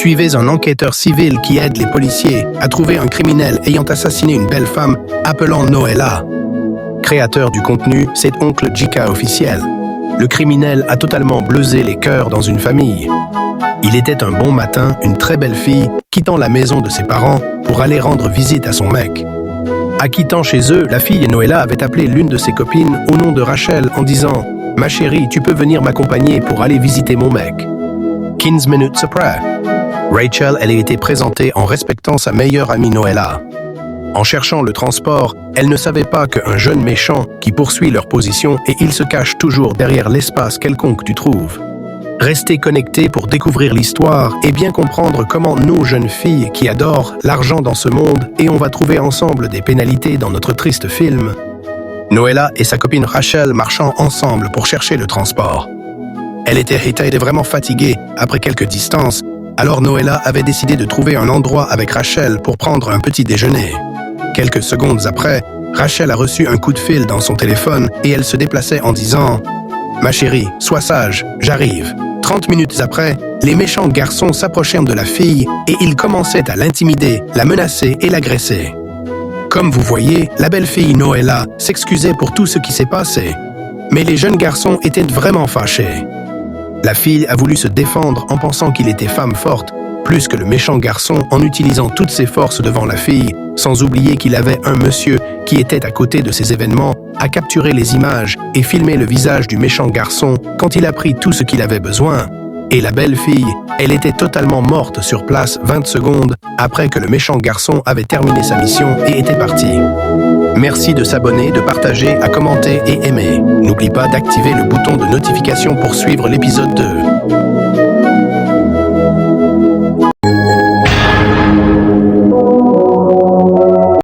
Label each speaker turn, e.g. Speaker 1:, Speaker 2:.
Speaker 1: Suivez un enquêteur civil qui aide les policiers à trouver un criminel ayant assassiné une belle femme appelant Noëlla. Créateur du contenu, c'est Oncle Jika officiel. Le criminel a totalement bleusé les cœurs dans une famille. Il était un bon matin, une très belle fille, quittant la maison de ses parents pour aller rendre visite à son mec. À quittant chez eux, la fille Noëlla avait appelé l'une de ses copines au nom de Rachel en disant « Ma chérie, tu peux venir m'accompagner pour aller visiter mon mec. » 15 minutes après, Rachel, elle a été présentée en respectant sa meilleure amie Noëlla. En cherchant le transport, elle ne savait pas qu'un jeune méchant qui poursuit leur position et il se cache toujours derrière l'espace quelconque tu trouves. Restez connectés pour découvrir l'histoire et bien comprendre comment nos jeunes filles qui adorent l'argent dans ce monde et on va trouver ensemble des pénalités dans notre triste film. Noëlla et sa copine Rachel marchant ensemble pour chercher le transport. Elle était vraiment fatiguée après quelques distances, alors Noëlla avait décidé de trouver un endroit avec Rachel pour prendre un petit déjeuner. Quelques secondes après, Rachel a reçu un coup de fil dans son téléphone et elle se déplaçait en disant « Ma chérie, sois sage, j'arrive. » 30 minutes après, les méchants garçons s'approchèrent de la fille et ils commençaient à l'intimider, la menacer et l'agresser. Comme vous voyez, la belle fille Noëlla s'excusait pour tout ce qui s'est passé. Mais les jeunes garçons étaient vraiment fâchés. La fille a voulu se défendre en pensant qu'il était femme forte, plus que le méchant garçon en utilisant toutes ses forces devant la fille, sans oublier qu'il avait un monsieur qui était à côté de ces événements, a capturé les images et filmé le visage du méchant garçon quand il a pris tout ce qu'il avait besoin. Et la belle fille, elle était totalement morte sur place 20 secondes après que le méchant garçon avait terminé sa mission et était parti. Merci de s'abonner, de partager, à commenter et aimer. N'oublie pas d'activer le bouton de notification pour suivre l'épisode 2.